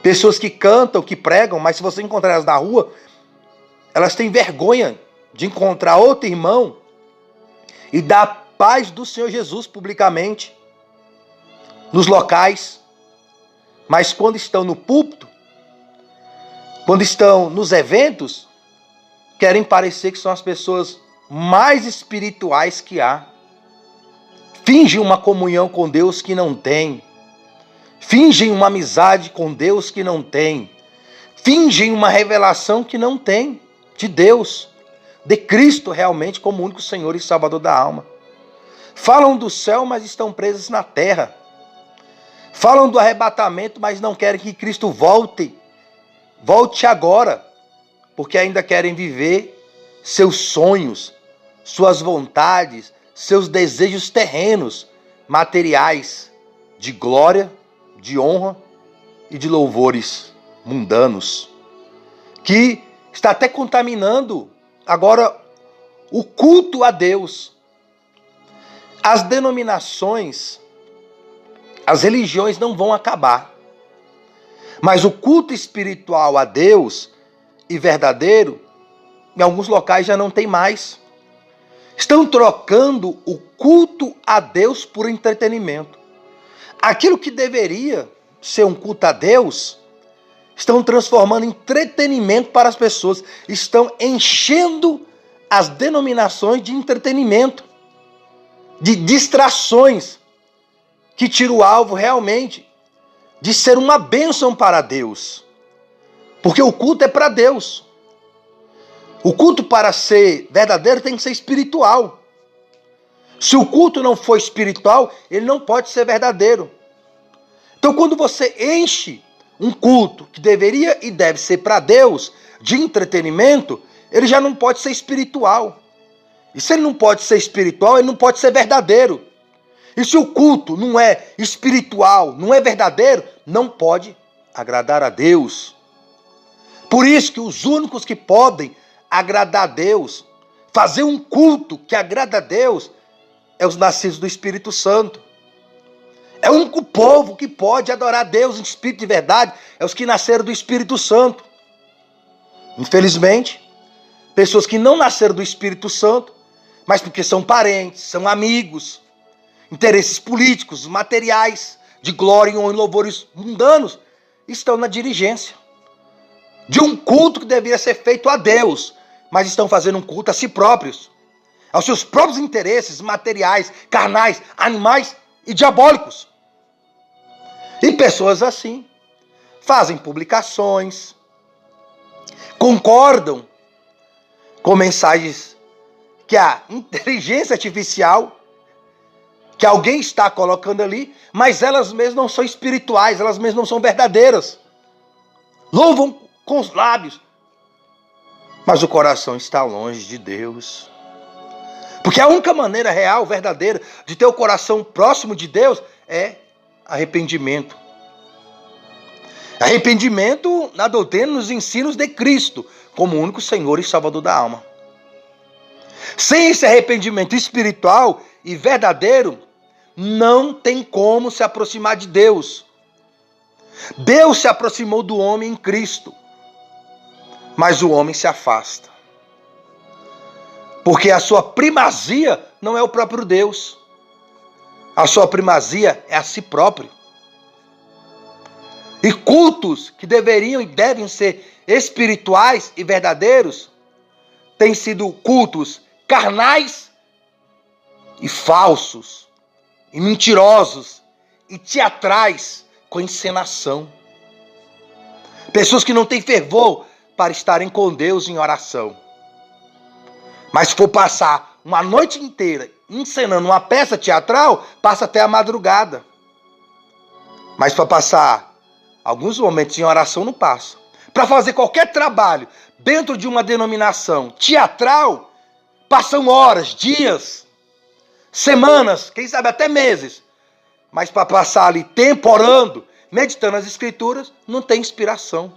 Pessoas que cantam, que pregam, mas se você encontrar elas na rua, elas têm vergonha de encontrar outro irmão e dar a paz do Senhor Jesus publicamente, nos locais. Mas quando estão no púlpito, quando estão nos eventos, querem parecer que são as pessoas mais espirituais que há. Fingem uma comunhão com Deus que não tem. Fingem uma amizade com Deus que não tem. Fingem uma revelação que não tem de Deus, de Cristo realmente como único Senhor e Salvador da alma. Falam do céu, mas estão presos na terra. Falam do arrebatamento, mas não querem que Cristo volte. Volte agora, porque ainda querem viver seus sonhos, suas vontades, seus desejos terrenos, materiais, de glória, de honra e de louvores mundanos, que está até contaminando agora o culto a Deus. As denominações, as religiões não vão acabar, mas o culto espiritual a Deus e verdadeiro, em alguns locais já não tem mais. Estão trocando o culto a Deus por entretenimento. Aquilo que deveria ser um culto a Deus, estão transformando em entretenimento para as pessoas. Estão enchendo as denominações de entretenimento, de distrações, que tira o alvo realmente de ser uma bênção para Deus. Porque o culto é para Deus. O culto, para ser verdadeiro, tem que ser espiritual. Se o culto não for espiritual, ele não pode ser verdadeiro. Então, quando você enche um culto que deveria e deve ser para Deus, de entretenimento, ele já não pode ser espiritual. E se ele não pode ser espiritual, ele não pode ser verdadeiro. E se o culto não é espiritual, não é verdadeiro, não pode agradar a Deus. Por isso que os únicos que podem agradar a Deus, fazer um culto que agrada a Deus, é os nascidos do Espírito Santo. É o único povo que pode adorar a Deus em espírito e verdade, é os que nasceram do Espírito Santo. Infelizmente, pessoas que não nasceram do Espírito Santo, mas porque são parentes, são amigos, interesses políticos, materiais, de glória e louvores mundanos, estão na dirigência de um culto que deveria ser feito a Deus, mas estão fazendo um culto a si próprios, aos seus próprios interesses materiais, carnais, animais e diabólicos. E pessoas assim fazem publicações, concordam com mensagens que a inteligência artificial, que alguém está colocando ali, mas elas mesmas não são espirituais, elas mesmas não são verdadeiras. Louvam com os lábios, mas o coração está longe de Deus. Porque a única maneira real, verdadeira, de ter o coração próximo de Deus é arrependimento. Arrependimento na doutrina, nos ensinos de Cristo, como único Senhor e Salvador da alma. Sem esse arrependimento espiritual e verdadeiro, não tem como se aproximar de Deus. Deus se aproximou do homem em Cristo, mas o homem se afasta. Porque a sua primazia não é o próprio Deus. A sua primazia é a si próprio. E cultos que deveriam e devem ser espirituais e verdadeiros, têm sido cultos carnais e falsos, e mentirosos, e teatrais, com encenação. Pessoas que não têm fervor para estarem com Deus em oração. Mas se for passar uma noite inteira encenando uma peça teatral, passa até a madrugada. Mas para passar alguns momentos em oração, não passa. Para fazer qualquer trabalho dentro de uma denominação teatral, passam horas, dias, semanas, quem sabe até meses. Mas para passar ali tempo orando, meditando as Escrituras, não tem inspiração.